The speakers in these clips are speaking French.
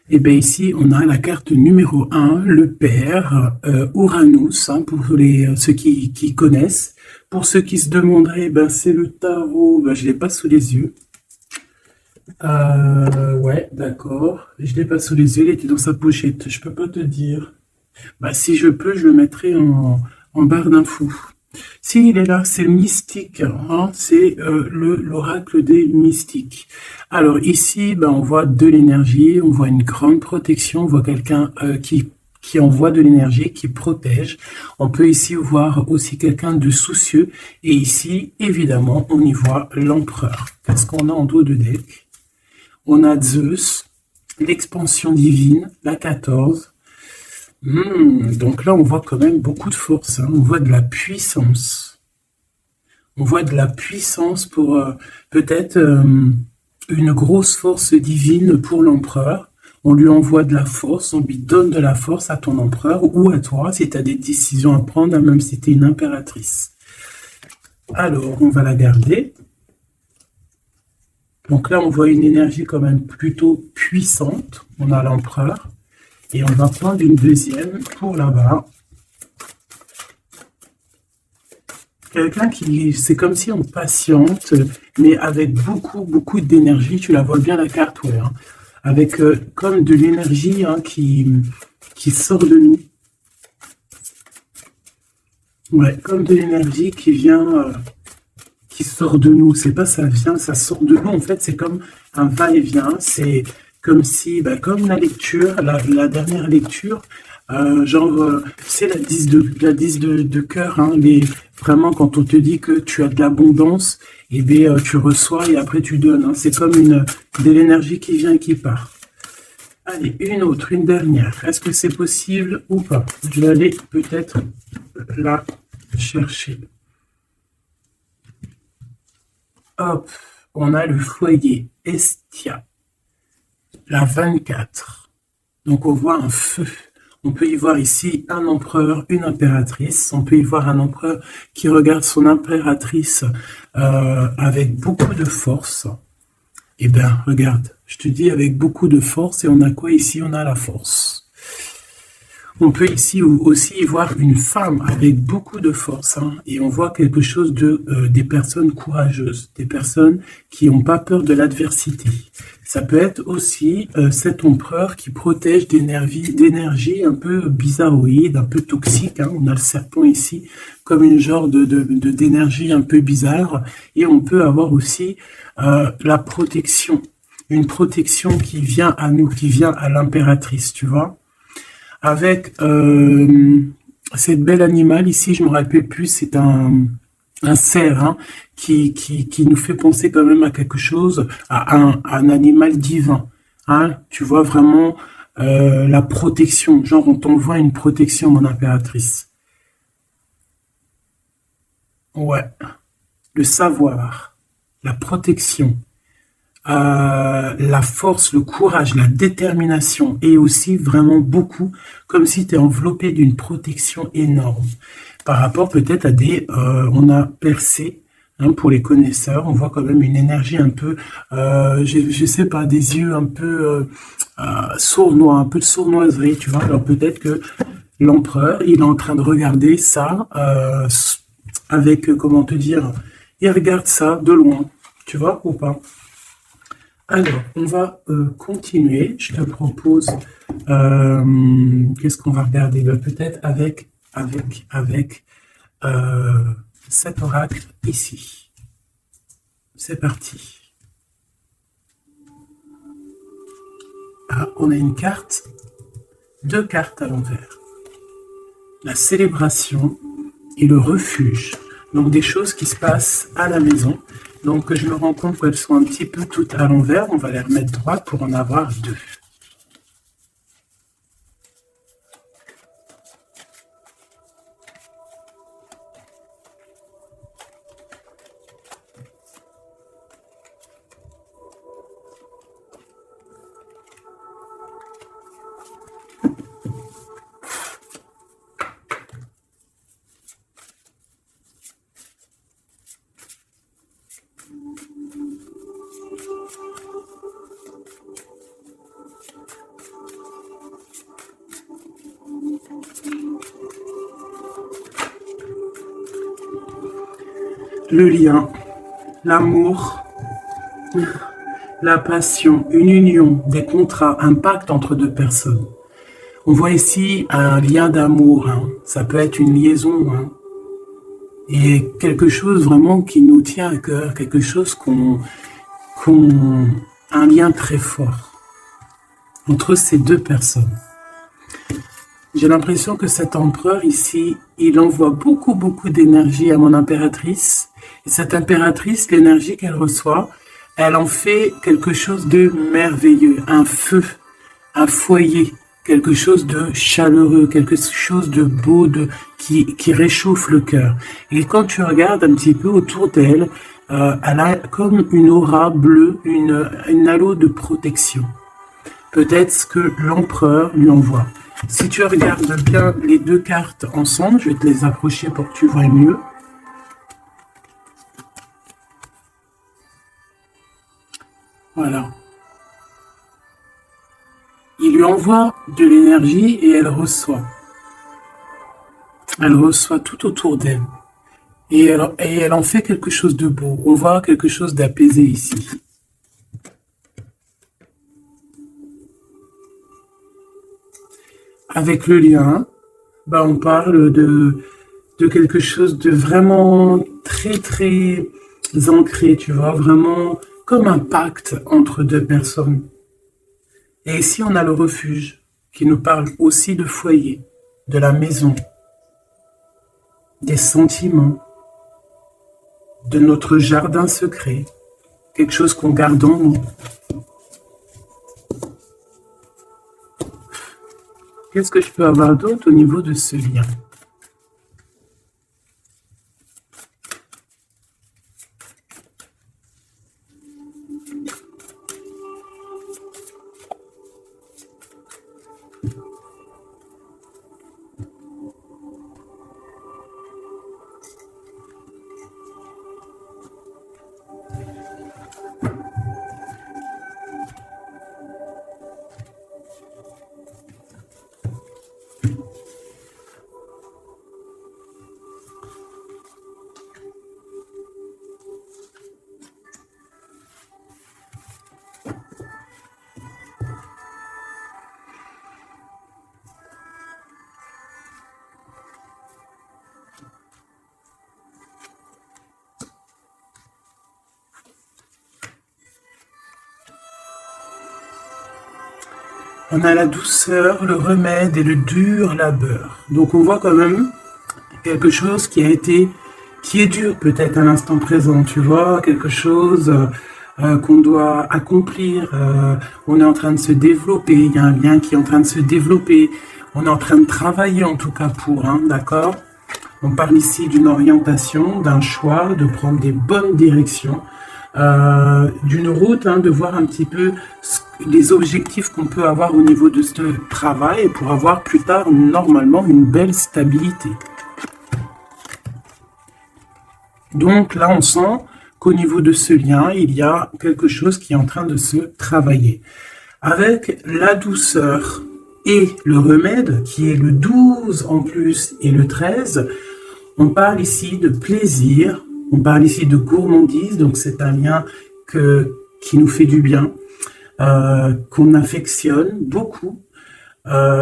Et bien ici, on a la carte numéro un, le père, Uranus, hein, pour ceux qui connaissent. Pour ceux qui se demanderaient, ben, c'est le tarot, ben, je ne l'ai pas sous les yeux. Ouais, d'accord. Je l'ai pas sous les yeux, il était dans sa pochette. Je peux pas te dire. Bah, si je peux, je le mettrai en barre d'infos. Si il est là, c'est mystique, hein, c'est l'oracle des mystiques. Alors ici, ben, on voit de l'énergie, on voit une grande protection, on voit quelqu'un qui envoie de l'énergie, qui protège. On peut ici voir aussi quelqu'un de soucieux. Et ici, évidemment, on y voit l'empereur. Qu'est-ce qu'on a en dos de deck? On a Zeus, l'expansion divine, la 14. Donc là, on voit quand même beaucoup de force, hein. On voit de la puissance. On voit de la puissance pour peut-être une grosse force divine pour l'empereur. On lui envoie de la force, on lui donne de la force à ton empereur ou à toi si tu as des décisions à prendre, même si tu es une impératrice. Alors, on va la garder. Donc là, on voit une énergie quand même plutôt puissante. On a l'empereur. Et on va prendre une deuxième pour là-bas. Quelqu'un qui, c'est comme si on patiente, mais avec beaucoup d'énergie. Tu la vois bien la carte, ouais, hein. Avec comme de l'énergie, hein, qui sort de nous. Ouais, comme de l'énergie qui vient, qui sort de nous. C'est pas ça vient, ça sort de nous. En fait, c'est comme un va-et-vient. C'est comme si, bah, comme la lecture, la dernière lecture, c'est la 10 de cœur, hein, vraiment, quand on te dit que tu as de l'abondance, et bien, tu reçois et après tu donnes, hein. C'est comme de l'énergie qui vient et qui part. Allez, une autre, une dernière. Est-ce que c'est possible ou pas? Je vais aller peut-être la chercher. Hop, on a le foyer Estia, la 24. Donc on voit un feu. On peut y voir ici un empereur, une impératrice. On peut y voir un empereur qui regarde son impératrice avec beaucoup de force. Eh bien, regarde, je te dis avec beaucoup de force. Et on a quoi ici? On a la force. On peut ici aussi y voir une femme avec beaucoup de force, hein, et on voit quelque chose des personnes courageuses, des personnes qui n'ont pas peur de l'adversité. Ça peut être aussi cet empereur qui protège d'énergie un peu bizarroïde, un peu toxique, hein. On a le serpent ici comme une genre d'énergie un peu bizarre, et on peut avoir aussi la protection, une protection qui vient à nous, qui vient à l'impératrice, tu vois, avec cette belle animal ici, je me rappelle plus, c'est un cerf, hein, qui nous fait penser quand même à quelque chose, à un animal divin, hein. Tu vois vraiment la protection, genre on t'envoie une protection, mon impératrice. Ouais, le savoir, la protection, la force, le courage, la détermination, et aussi vraiment beaucoup, comme si tu es enveloppé d'une protection énorme. Par rapport peut-être à on a percé, hein, pour les connaisseurs, on voit quand même une énergie un peu, je sais pas, des yeux un peu sournois, un peu de sournoiserie, tu vois. Alors peut-être que l'empereur, il est en train de regarder ça avec, comment te dire, il regarde ça de loin, tu vois, ou pas. Alors, on va continuer. Je te propose, qu'est-ce qu'on va regarder? Peut-être avec cet oracle ici. C'est parti. Ah, on a une carte, deux cartes à l'envers. La célébration et le refuge. Donc des choses qui se passent à la maison. Donc je me rends compte qu'elles sont un petit peu toutes à l'envers. On va les remettre droites pour en avoir deux. Le lien, l'amour, la passion, une union, des contrats, un pacte entre deux personnes. On voit ici un lien d'amour, hein. Ça peut être une liaison, hein. Et quelque chose vraiment qui nous tient à cœur, quelque chose un lien très fort entre ces deux personnes. J'ai l'impression que cet empereur ici, il envoie beaucoup d'énergie à mon impératrice. Et cette impératrice, l'énergie qu'elle reçoit, elle en fait quelque chose de merveilleux, un feu, un foyer, quelque chose de chaleureux, quelque chose de beau, qui réchauffe le cœur. Et quand tu regardes un petit peu autour d'elle, elle a comme une aura bleue, une halo de protection. Peut-être ce que l'empereur lui envoie. Si tu regardes bien les deux cartes ensemble, je vais te les approcher pour que tu vois mieux. Voilà. Il lui envoie de l'énergie et elle reçoit. Elle reçoit tout autour d'elle. Et elle en fait quelque chose de beau. On voit quelque chose d'apaisé ici. Avec le lien, on parle de quelque chose de vraiment très ancré, tu vois, vraiment comme un pacte entre deux personnes. Et ici, on a le refuge qui nous parle aussi de foyer, de la maison, des sentiments, de notre jardin secret, quelque chose qu'on garde en nous. Qu'est-ce que je peux avoir d'autre au niveau de ce lien? On a la douceur, le remède et le dur labeur. Donc on voit quand même quelque chose qui est dur peut-être à l'instant présent, tu vois, quelque chose qu'on doit accomplir. On est en train de se développer, il y a un lien qui est en train de se développer. On est en train de travailler en tout cas pour, hein, d'accord? On parle ici d'une orientation, d'un choix, de prendre des bonnes directions. D'une route, hein, de voir un petit peu les objectifs qu'on peut avoir au niveau de ce travail pour avoir plus tard normalement une belle stabilité. Donc là, on sent qu'au niveau de ce lien, il y a quelque chose qui est en train de se travailler. Avec la douceur et le remède, qui est le 12 en plus et le 13, on parle ici de plaisir. On parle ici de gourmandise, donc c'est un lien qui nous fait du bien, qu'on affectionne beaucoup,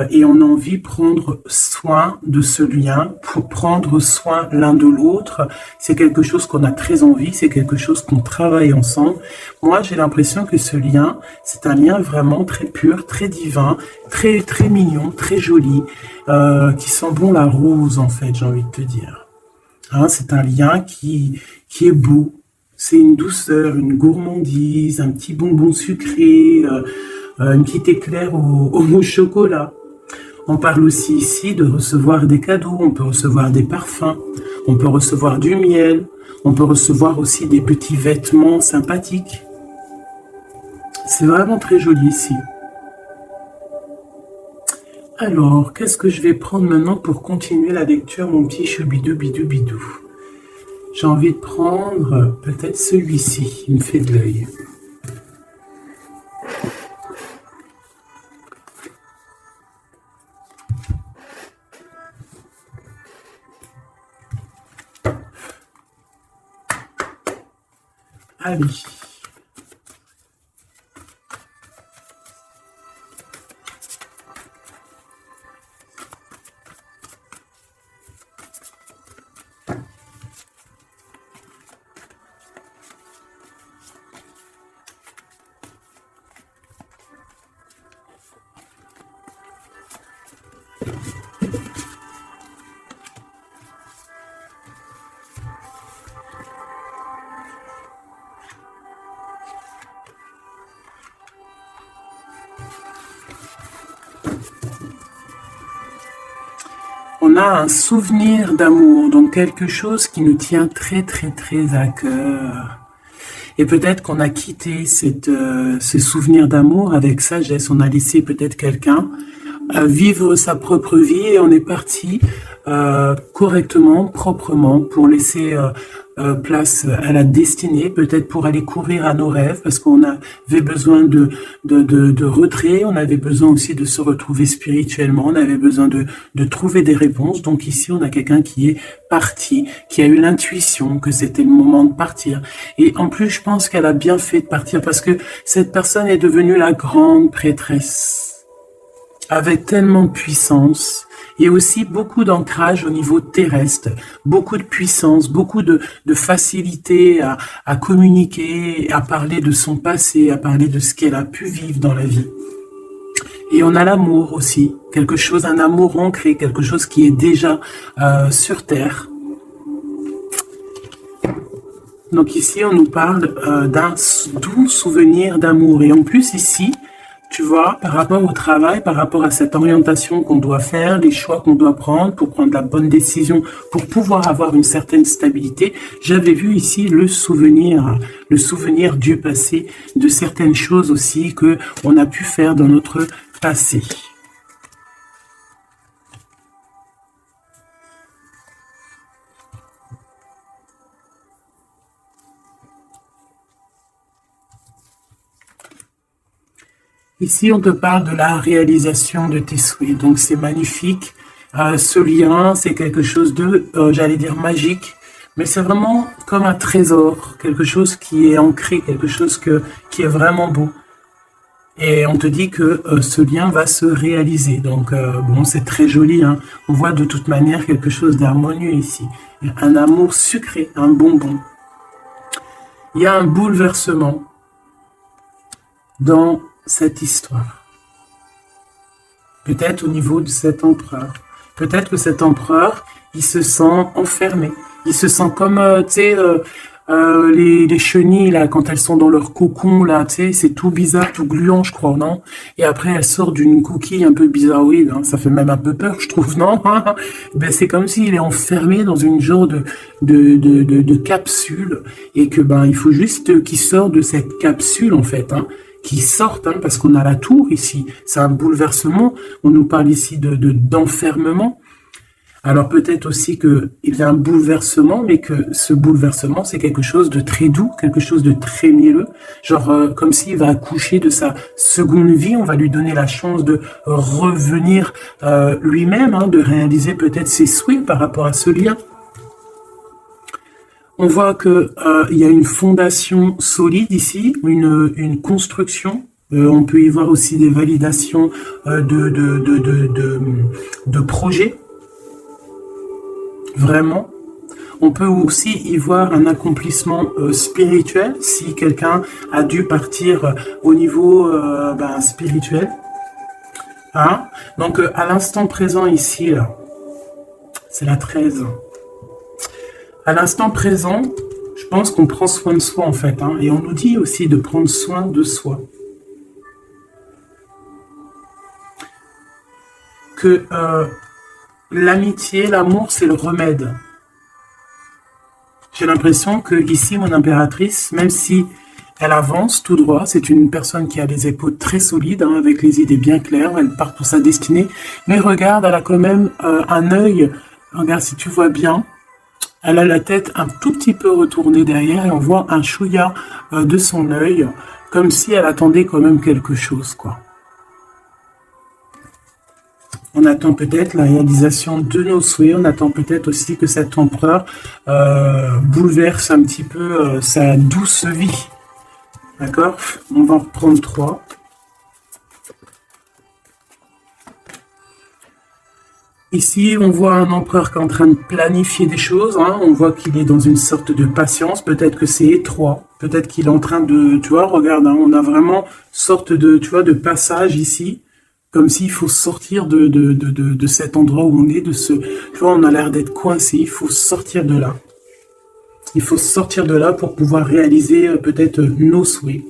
et on a envie de prendre soin de ce lien, pour prendre soin l'un de l'autre. C'est quelque chose qu'on a très envie, c'est quelque chose qu'on travaille ensemble. Moi, j'ai l'impression que ce lien, c'est un lien vraiment très pur, très divin, très mignon, très joli, qui sent bon la rose, en fait, j'ai envie de te dire. Hein, c'est un lien qui est beau, c'est une douceur, une gourmandise, un petit bonbon sucré, une petite éclair au chocolat. On parle aussi ici de recevoir des cadeaux, on peut recevoir des parfums, on peut recevoir du miel, on peut recevoir aussi des petits vêtements sympathiques. C'est vraiment très joli ici. Alors, qu'est-ce que je vais prendre maintenant pour continuer la lecture, mon petit choubidou bidou bidou? J'ai envie de prendre peut-être celui-ci, il me fait de l'œil. Allez. On a un souvenir d'amour, donc quelque chose qui nous tient très très très à cœur. Et peut-être qu'on a quitté ce souvenir d'amour avec sagesse. On a laissé peut-être quelqu'un vivre sa propre vie et on est parti correctement, proprement, pour laisser place à la destinée, peut-être pour aller courir à nos rêves, parce qu'on avait besoin de retrait, on avait besoin aussi de se retrouver spirituellement, on avait besoin de trouver des réponses. Donc ici, on a quelqu'un qui est parti, qui a eu l'intuition que c'était le moment de partir. Et en plus, je pense qu'elle a bien fait de partir, parce que cette personne est devenue la grande prêtresse, avec tellement de puissance. Il y a aussi beaucoup d'ancrage au niveau terrestre, beaucoup de puissance, beaucoup de facilité à communiquer, à parler de son passé, à parler de ce qu'elle a pu vivre dans la vie. Et on a l'amour aussi, quelque chose, un amour ancré, quelque chose qui est déjà sur Terre. Donc ici, on nous parle d'un doux souvenir d'amour. Et en plus ici, tu vois, par rapport au travail, par rapport à cette orientation qu'on doit faire, les choix qu'on doit prendre pour prendre la bonne décision, pour pouvoir avoir une certaine stabilité, j'avais vu ici le souvenir du passé, de certaines choses aussi que on a pu faire dans notre passé. Ici, on te parle de la réalisation de tes souhaits. Donc, c'est magnifique. Ce lien, c'est quelque chose de, j'allais dire, magique. Mais c'est vraiment comme un trésor. Quelque chose qui est ancré, quelque chose qui est vraiment beau. Et on te dit que ce lien va se réaliser. Donc, bon, c'est très joli. Hein. On voit de toute manière quelque chose d'harmonieux ici. Un amour sucré, un bonbon. Il y a un bouleversement dans cette histoire. Peut-être au niveau de cet empereur. Peut-être que cet empereur, il se sent enfermé. Il se sent comme, tu sais, les chenilles, là, quand elles sont dans leur cocon, là, tu sais, c'est tout bizarre, tout gluant, je crois, non? Et après, elle sort d'une coquille un peu bizarroïde, hein. Ça fait même un peu peur, je trouve, non? Ben, c'est comme s'il est enfermé dans une genre de capsule, et que, ben, il faut juste qu'il sorte de cette capsule, en fait, hein. Qui sortent, hein, parce qu'on a la tour ici. C'est un bouleversement. On nous parle ici d'enfermement. Alors peut-être aussi qu'il y a un bouleversement, mais que ce bouleversement, c'est quelque chose de très doux, quelque chose de très mielleux. Genre comme s'il va accoucher de sa seconde vie, on va lui donner la chance de revenir lui-même, hein, de réaliser peut-être ses souhaits par rapport à ce lien. On voit que il y a une fondation solide ici, une construction. On peut y voir aussi des validations de projets. Vraiment. On peut aussi y voir un accomplissement spirituel, si quelqu'un a dû partir au niveau spirituel. Hein? Donc à l'instant présent ici, là, c'est la 13. À l'instant présent, je pense qu'on prend soin de soi en fait, hein, et on nous dit aussi de prendre soin de soi. Que l'amitié, l'amour, c'est le remède. J'ai l'impression que ici, mon impératrice, même si elle avance tout droit, c'est une personne qui a les épaules très solides, hein, avec les idées bien claires, elle part pour sa destinée, mais regarde, elle a quand même un œil, regarde si tu vois bien, elle a la tête un tout petit peu retournée derrière et on voit un chouïa de son œil, comme si elle attendait quand même quelque chose, quoi. On attend peut-être la réalisation de nos souhaits. On attend peut-être aussi que cet empereur bouleverse un petit peu sa douce vie. D'accord? On va en reprendre 3. Ici, on voit un empereur qui est en train de planifier des choses. Hein. On voit qu'il est dans une sorte de patience. Peut-être que c'est étroit. Peut-être qu'il est en train de... Tu vois, regarde, hein, on a vraiment sorte de, tu vois, de passage ici. Comme s'il faut sortir de cet endroit où on est. Tu vois, on a l'air d'être coincé. Il faut sortir de là. Il faut sortir de là pour pouvoir réaliser peut-être nos souhaits.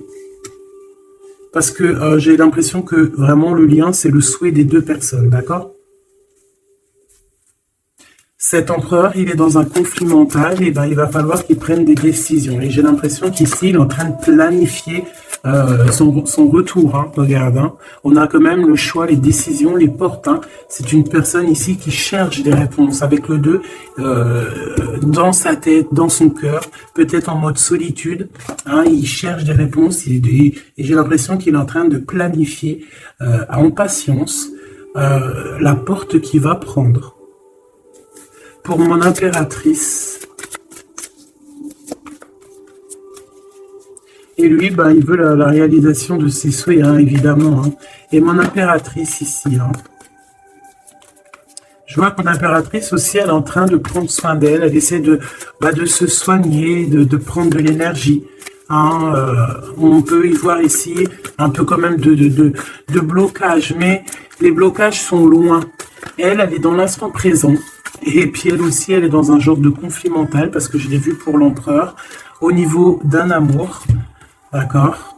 Parce que j'ai l'impression que vraiment le lien, c'est le souhait des deux personnes. D'accord ? Cet empereur, il est dans un conflit mental, et ben il va falloir qu'il prenne des décisions. Et j'ai l'impression qu'ici, il est en train de planifier son retour. Hein, regarde, hein. On a quand même le choix, les décisions, les portes. Hein. C'est une personne ici qui cherche des réponses avec le 2 dans sa tête, dans son cœur, peut-être en mode solitude. Hein, il cherche des réponses et j'ai l'impression qu'il est en train de planifier en patience la porte qu'il va prendre. Pour mon impératrice. Et lui, ben, il veut la réalisation de ses souhaits, hein, évidemment. Hein. Et mon impératrice ici. Hein. Je vois que mon impératrice aussi, elle est en train de prendre soin d'elle. Elle essaie de se soigner, de prendre de l'énergie. Hein. On peut y voir ici un peu quand même de blocage. Mais les blocages sont loin. Elle est dans l'instant présent. Et puis elle aussi, elle est dans un genre de conflit mental, parce que je l'ai vu pour l'empereur, au niveau d'un amour, d'accord?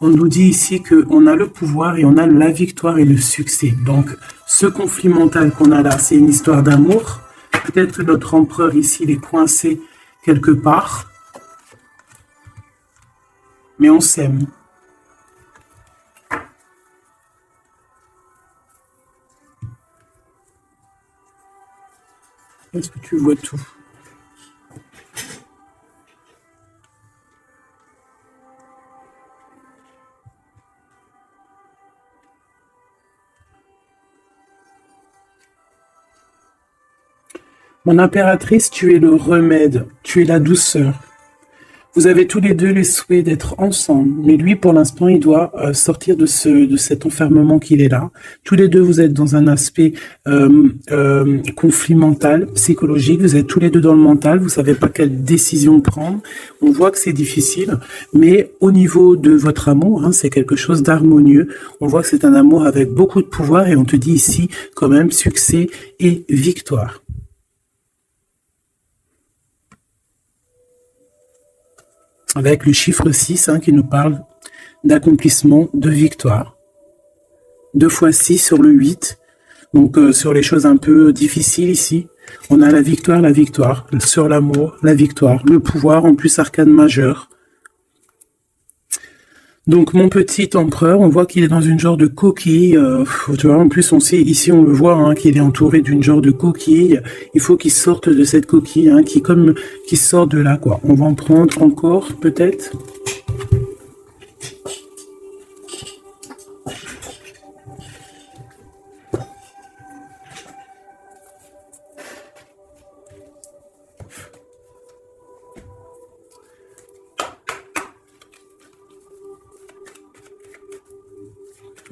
On nous dit ici qu'on a le pouvoir et on a la victoire et le succès. Donc, ce conflit mental qu'on a là, c'est une histoire d'amour. Peut-être que notre empereur ici, il est coincé quelque part, mais on s'aime. Est-ce que tu vois tout? Mon impératrice, tu es le remède, tu es la douceur. Vous avez tous les deux les souhaits d'être ensemble, mais lui, pour l'instant, il doit sortir de cet enfermement qu'il est là. Tous les deux, vous êtes dans un aspect conflit mental, psychologique. Vous êtes tous les deux dans le mental. Vous savez pas quelle décision prendre. On voit que c'est difficile, mais au niveau de votre amour, hein, c'est quelque chose d'harmonieux. On voit que c'est un amour avec beaucoup de pouvoir, et on te dit ici quand même succès et victoire. Avec le chiffre 6 hein, qui nous parle d'accomplissement, de victoire. 2 fois 6 sur le 8. Donc sur les choses un peu difficiles ici, on a la victoire. Sur l'amour, la victoire. Le pouvoir, en plus arcane majeur. Donc mon petit empereur, on voit qu'il est dans une genre de coquille. Tu vois, en plus on sait, ici on le voit, hein, qu'il est entouré d'une genre de coquille. Il faut qu'il sorte de cette coquille, hein, qui sort de là, quoi. On va en prendre encore, peut-être.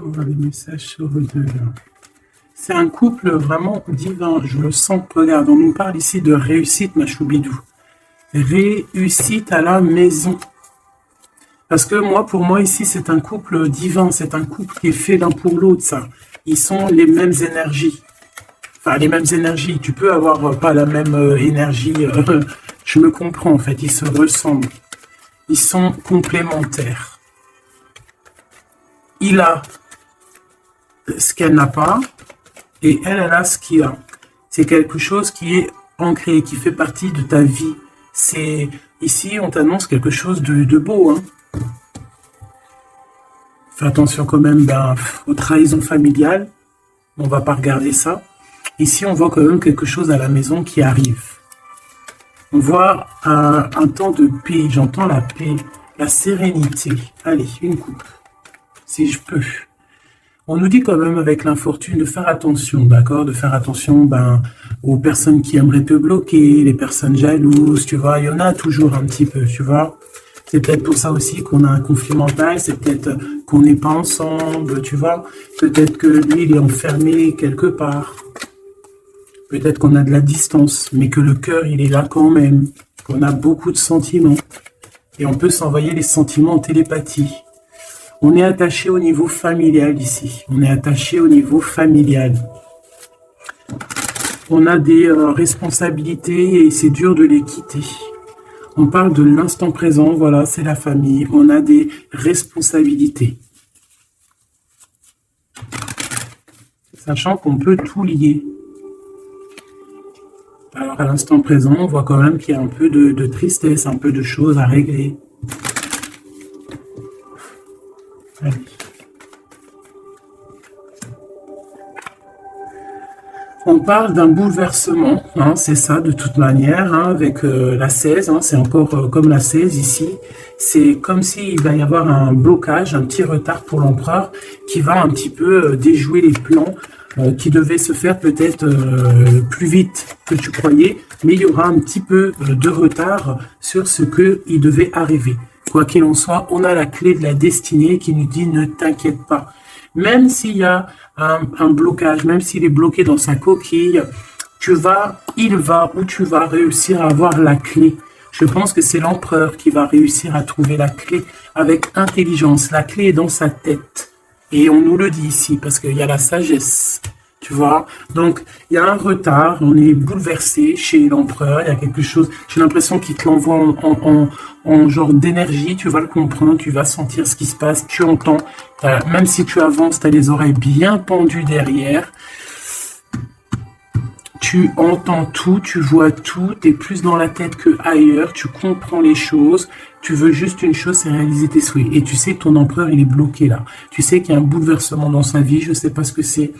On va les messages sur le 2 là. C'est un couple vraiment divin, je le sens. Regarde, on nous parle ici de réussite, ma choubidou. Réussite à la maison. Parce que pour moi ici, c'est un couple divin, c'est un couple qui est fait l'un pour l'autre, ça. Ils sont les mêmes énergies. Enfin, les mêmes énergies. Tu peux avoir pas la même énergie. Je me comprends, en fait. Ils se ressemblent. Ils sont complémentaires. Il a ce qu'elle n'a pas, et elle a ce qu'il a. C'est quelque chose qui est ancré, qui fait partie de ta vie. C'est ici, on t'annonce quelque chose de beau. Hein. Fais attention quand même aux trahisons familiales. On va pas regarder ça. Ici, on voit quand même quelque chose à la maison qui arrive. On voit un temps de paix. J'entends la paix, la sérénité. Allez, une coupe, si je peux. On nous dit quand même avec l'infortune de faire attention, d'accord? De faire attention aux personnes qui aimeraient te bloquer, les personnes jalouses, tu vois. Il y en a toujours un petit peu, tu vois. C'est peut-être pour ça aussi qu'on a un conflit mental, c'est peut-être qu'on n'est pas ensemble, tu vois. Peut-être que lui, il est enfermé quelque part. Peut-être qu'on a de la distance, mais que le cœur, il est là quand même. Qu'on a beaucoup de sentiments. Et on peut s'envoyer les sentiments en télépathie. On est attaché au niveau familial ici. On est attaché au niveau familial. On a des responsabilités et c'est dur de les quitter. On parle de l'instant présent, voilà, c'est la famille. On a des responsabilités. Sachant qu'on peut tout lier. Alors à l'instant présent, on voit quand même qu'il y a un peu de tristesse, un peu de choses à régler. Allez. On parle d'un bouleversement, hein, c'est ça de toute manière, hein, avec la 16, hein, c'est encore comme la 16 ici. C'est comme s'il va y avoir un blocage, un petit retard pour l'empereur qui va un petit peu déjouer les plans qui devaient se faire peut-être plus vite que tu croyais, mais il y aura un petit peu de retard sur ce qu'il devait arriver. Quoi qu'il en soit, on a la clé de la destinée qui nous dit ne t'inquiète pas. Même s'il y a un blocage, même s'il est bloqué dans sa coquille, tu vas réussir à avoir la clé. Je pense que c'est l'empereur qui va réussir à trouver la clé avec intelligence. La clé est dans sa tête. Et on nous le dit ici, parce qu'il y a la sagesse, tu vois. Donc, il y a un retard, on est bouleversé chez l'empereur, il y a quelque chose, j'ai l'impression qu'il te l'envoie en genre d'énergie, tu vas le comprendre, tu vas sentir ce qui se passe, tu entends, même si tu avances, tu as les oreilles bien pendues derrière, tu entends tout, tu vois tout, tu es plus dans la tête que ailleurs, tu comprends les choses, tu veux juste une chose, c'est réaliser tes souhaits. Et tu sais que ton empereur, il est bloqué là. Tu sais qu'il y a un bouleversement dans sa vie, je ne sais pas ce que c'est.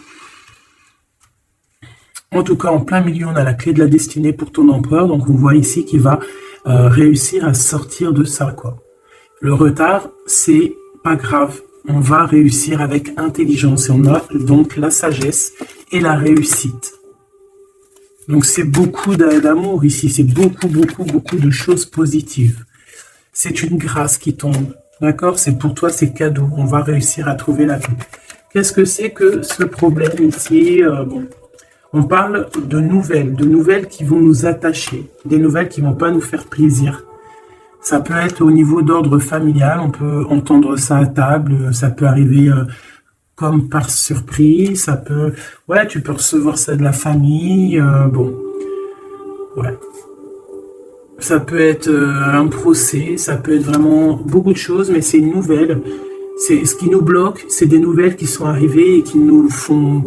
En tout cas, en plein milieu, on a la clé de la destinée pour ton empereur. Donc, on voit ici qu'il va réussir à sortir de ça, quoi. Le retard, c'est pas grave. On va réussir avec intelligence. Et on a donc la sagesse et la réussite. Donc, c'est beaucoup d'amour ici. C'est beaucoup de choses positives. C'est une grâce qui tombe. D'accord? C'est pour toi, c'est cadeau. On va réussir à trouver la clé. Qu'est-ce que c'est que ce problème ici? On parle de nouvelles qui vont nous attacher, des nouvelles qui vont pas nous faire plaisir. Ça peut être au niveau d'ordre familial, on peut entendre ça à table, ça peut arriver comme par surprise, ça peut, ouais, tu peux recevoir ça de la famille, bon, ouais. Ça peut être un procès, ça peut être vraiment beaucoup de choses, mais c'est une nouvelle. C'est ce qui nous bloque, c'est des nouvelles qui sont arrivées et qui font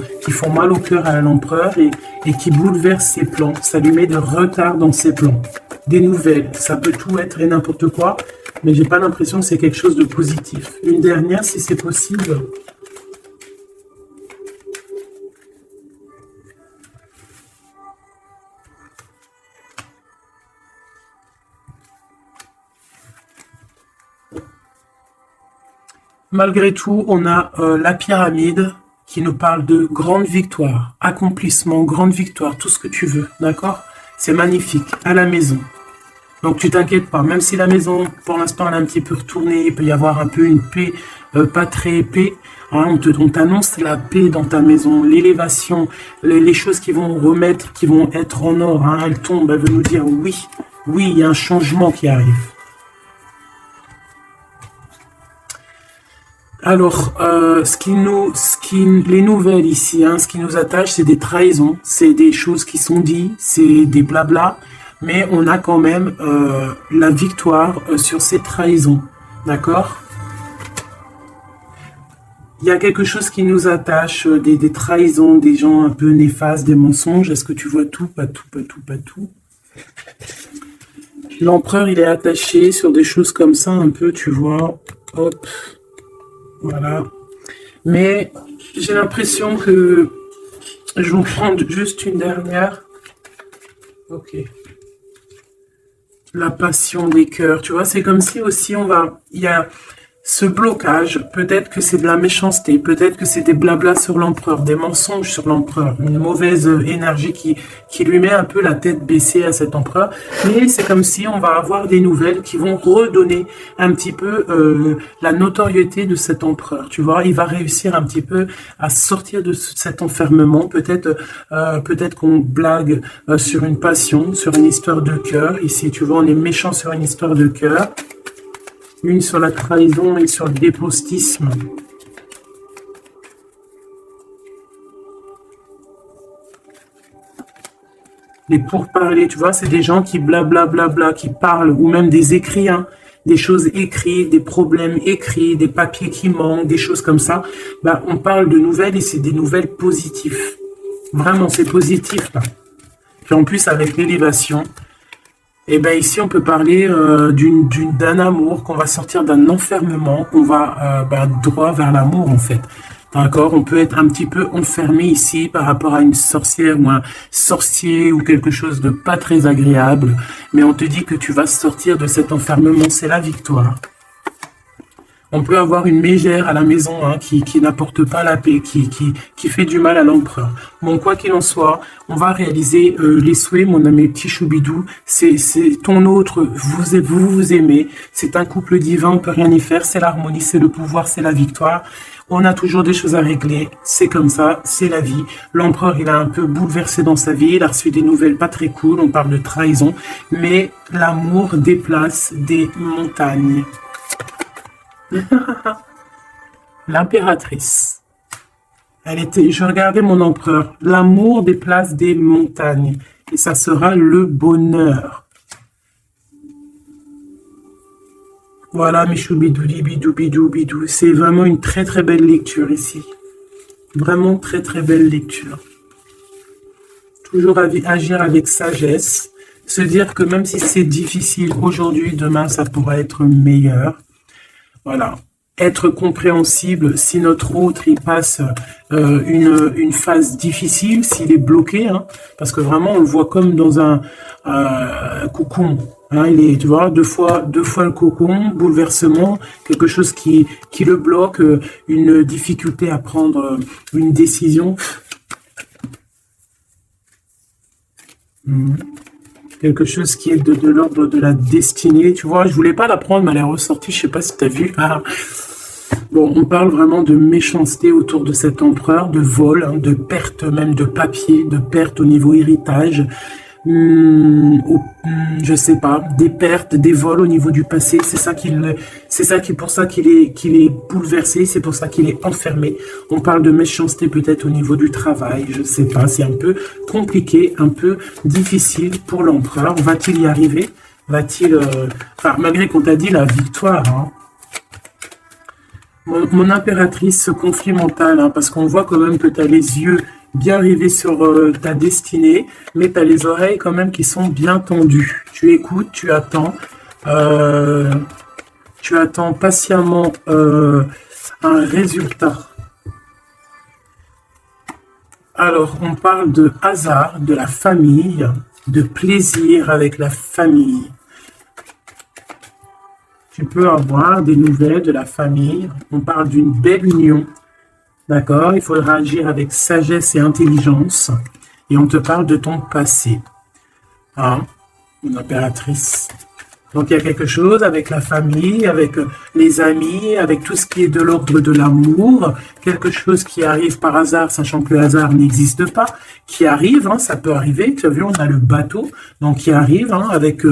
mal au cœur à l'empereur et qui bouleversent ses plans. Ça lui met de retard dans ses plans. Des nouvelles, ça peut tout être et n'importe quoi, mais j'ai pas l'impression que c'est quelque chose de positif. Une dernière, si c'est possible. Malgré tout, on a la pyramide qui nous parle de grande victoire, accomplissement, grande victoire, tout ce que tu veux, d'accord? C'est magnifique, à la maison. Donc tu t'inquiètes pas, même si la maison, pour l'instant, elle est un petit peu retournée, il peut y avoir un peu une paix, pas très paix, hein, on t'annonce la paix dans ta maison, l'élévation, les choses qui vont remettre, qui vont être en or, hein, elles tombent, elles veulent nous dire oui, oui, il y a un changement qui arrive. Alors, les nouvelles ici, hein, ce qui nous attache, c'est des trahisons, c'est des choses qui sont dites, c'est des blabla, mais on a quand même la victoire sur ces trahisons, d'accord? Il y a quelque chose qui nous attache, des trahisons, des gens un peu néfastes, des mensonges. Est-ce que tu vois tout? Pas tout, pas tout, pas tout. L'empereur, il est attaché sur des choses comme ça, un peu, tu vois. Hop. Voilà. Mais j'ai l'impression que je vais prendre juste une dernière. Ok. La passion des cœurs. Tu vois, c'est comme si aussi il y a Ce blocage, peut-être que c'est de la méchanceté, peut-être que c'est des blablas sur l'empereur, des mensonges sur l'empereur, une mauvaise énergie qui lui met un peu la tête baissée à cet empereur. Mais c'est comme si on va avoir des nouvelles qui vont redonner un petit peu la notoriété de cet empereur. Tu vois, il va réussir un petit peu à sortir de cet enfermement. Peut-être qu'on blague sur une passion, sur une histoire de cœur. Ici, tu vois, on est méchant sur une histoire de cœur. Une sur la trahison et sur le dépostisme. Les pourparlers, tu vois, c'est des gens qui blablabla, qui parlent, ou même des écrits, hein, des choses écrites, des problèmes écrits, des papiers qui manquent, des choses comme ça. Bah, on parle de nouvelles et c'est des nouvelles positives. Vraiment, c'est positif, là. Puis en plus, avec l'élévation, et ben ici, on peut parler d'un amour, qu'on va sortir d'un enfermement, qu'on va droit vers l'amour, en fait. D'accord? On peut être un petit peu enfermé ici par rapport à une sorcière ou un sorcier ou quelque chose de pas très agréable. Mais on te dit que tu vas sortir de cet enfermement, c'est la victoire. On peut avoir une mégère à la maison hein, qui n'apporte pas la paix, qui fait du mal à l'empereur. Bon, quoi qu'il en soit, on va réaliser les souhaits, mon ami petit choubidou. C'est ton autre, vous aimez. C'est un couple divin, on peut rien y faire. C'est l'harmonie, c'est le pouvoir, c'est la victoire. On a toujours des choses à régler. C'est comme ça, c'est la vie. L'empereur, il a un peu bouleversé dans sa vie. Il a reçu des nouvelles pas très cool. On parle de trahison. Mais l'amour déplace des montagnes. L'impératrice. Je regardais mon empereur. L'amour déplace des montagnes. Et ça sera le bonheur. Voilà, mes choubidoudi, bidou, bidou, bidou. C'est vraiment une très très belle lecture ici. Vraiment très très belle lecture. Toujours agir avec sagesse. Se dire que même si c'est difficile aujourd'hui, demain ça pourra être meilleur. Voilà, être compréhensible si notre autre il passe une phase difficile, s'il est bloqué, hein, parce que vraiment on le voit comme dans un cocon. Hein, il est, tu vois, deux fois le cocon, bouleversement, quelque chose qui le bloque, une difficulté à prendre une décision. Quelque chose qui est de l'ordre de la destinée. Tu vois, je voulais pas la prendre, mais elle est ressortie, je sais pas si tu as vu. Ah. Bon, on parle vraiment de méchanceté autour de cet empereur, de vol, hein, de perte même de papier, de perte au niveau héritage. Je sais pas, des pertes, des vols au niveau du passé, pour ça qu'il est bouleversé, c'est pour ça qu'il est enfermé. On parle de méchanceté peut-être au niveau du travail, je sais pas, c'est un peu compliqué, un peu difficile pour l'empereur. Va-t-il y arriver? Va-t-il, malgré qu'on t'a dit la victoire, hein. Mon impératrice, ce conflit mental, hein, parce qu'on voit quand même que tu as les yeux bien rivés sur ta destinée, mais tu as les oreilles quand même qui sont bien tendues. Tu écoutes, tu attends patiemment un résultat. Alors, on parle de hasard, de la famille, de plaisir avec la famille. Tu peux avoir des nouvelles de la famille. On parle d'une belle union. D'accord? Il faudra agir avec sagesse et intelligence. Et on te parle de ton passé. Hein? Une impératrice. Donc il y a quelque chose avec la famille, avec les amis, avec tout ce qui est de l'ordre de l'amour. Quelque chose qui arrive par hasard, sachant que le hasard n'existe pas. Qui arrive, hein, ça peut arriver. Tu as vu, on a le bateau. Donc qui arrive hein, avec...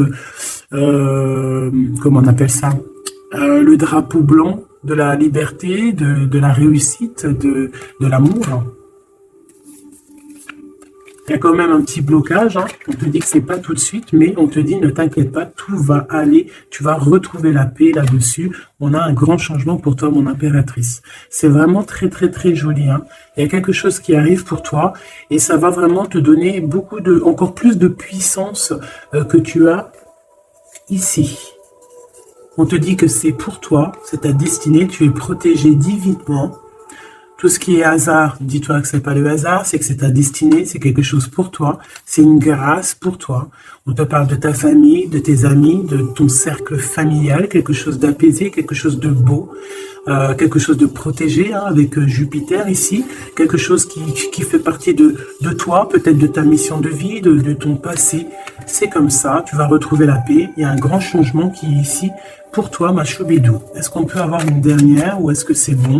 comment on appelle ça, le drapeau blanc de la liberté, de la réussite, de l'amour. Il y a quand même un petit blocage, hein. On te dit que c'est pas tout de suite, mais on te dit ne t'inquiète pas, tout va aller, tu vas retrouver la paix là-dessus. On a un grand changement pour toi, mon impératrice. C'est vraiment très très très joli, hein. Il y a quelque chose qui arrive pour toi et ça va vraiment te donner encore plus de puissance que tu as ici. On te dit que c'est pour toi, c'est ta destinée, tu es protégé divinement. Tout ce qui est hasard, dis-toi que c'est pas le hasard, c'est que c'est ta destinée, c'est quelque chose pour toi, c'est une grâce pour toi. On te parle de ta famille, de tes amis, de ton cercle familial, quelque chose d'apaisé, quelque chose de beau, quelque chose de protégé, hein, avec Jupiter ici, quelque chose qui fait partie de toi, peut-être de ta mission de vie, de ton passé. C'est comme ça, tu vas retrouver la paix. Il y a un grand changement qui est ici pour toi, ma choubidou. Est-ce qu'on peut avoir une dernière ou est-ce que c'est bon?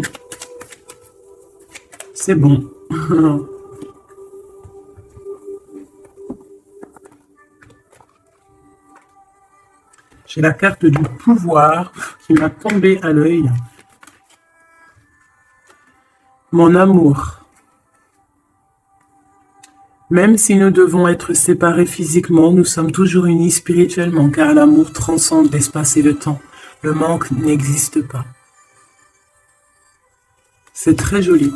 C'est bon. J'ai la carte du pouvoir qui m'a tombé à l'œil. Mon amour. Même si nous devons être séparés physiquement, nous sommes toujours unis spirituellement, car l'amour transcende l'espace et le temps. Le manque n'existe pas. C'est très joli.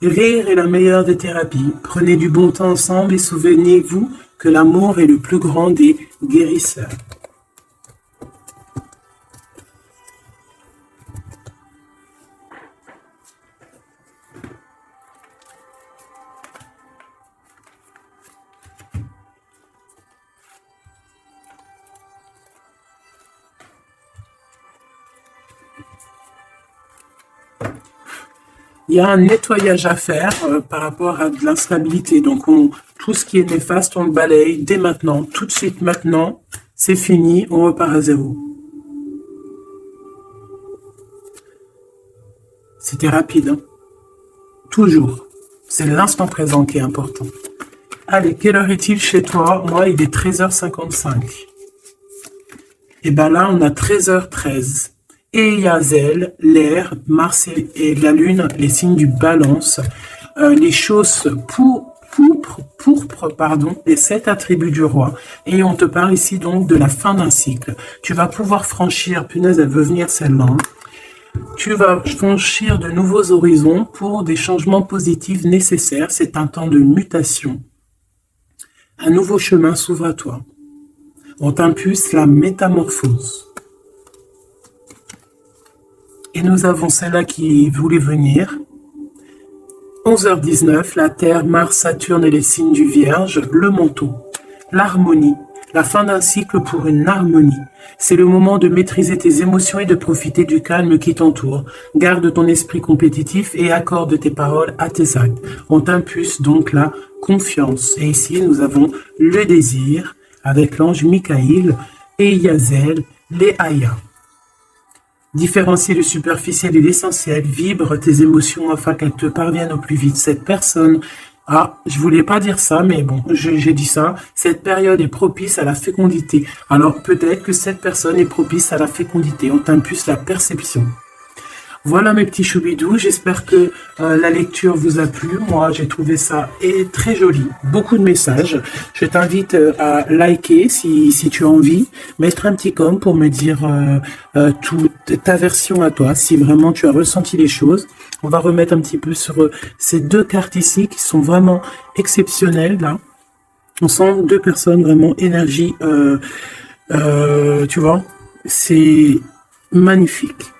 Rire est la meilleure des thérapies. Prenez du bon temps ensemble et souvenez-vous que l'amour est le plus grand des guérisseurs. Il y a un nettoyage à faire par rapport à de l'instabilité. Donc, tout ce qui est néfaste, on le balaye dès maintenant. Tout de suite maintenant, c'est fini, on repart à zéro. C'était rapide, hein? Toujours. C'est l'instant présent qui est important. Allez, quelle heure est-il chez toi? Moi, il est 13h55. Et bien là, on a 13h13. Et Yazel, l'air, Mars et la Lune, les signes du balance, les choses pourpres, les 7 attributs du roi. Et on te parle ici donc de la fin d'un cycle. Tu vas pouvoir franchir, punaise, elle veut venir celle-là. Tu vas franchir de nouveaux horizons pour des changements positifs nécessaires. C'est un temps de mutation. Un nouveau chemin s'ouvre à toi. On t'impulse la métamorphose. Et nous avons celle-là qui voulait venir. 11h19, la Terre, Mars, Saturne et les signes du Vierge, le manteau, l'harmonie, la fin d'un cycle pour une harmonie. C'est le moment de maîtriser tes émotions et de profiter du calme qui t'entoure. Garde ton esprit compétitif et accorde tes paroles à tes actes. On t'impulse donc la confiance. Et ici, nous avons le désir avec l'ange Michael et Yazel, les Aya. Différencier le superficiel et l'essentiel, vibre tes émotions afin qu'elles te parviennent au plus vite. Cette personne, je voulais pas dire ça, mais bon, j'ai dit ça. Cette période est propice à la fécondité. Alors peut-être que cette personne est propice à la fécondité. On t'impulse la perception. Voilà mes petits choubidous, j'espère que la lecture vous a plu. Moi, j'ai trouvé ça très joli, beaucoup de messages. Je t'invite à liker si tu as envie, mettre un petit com pour me dire toute ta version à toi, si vraiment tu as ressenti les choses. On va remettre un petit peu sur ces deux cartes ici qui sont vraiment exceptionnelles là. On sent deux personnes vraiment énergie, tu vois, c'est magnifique.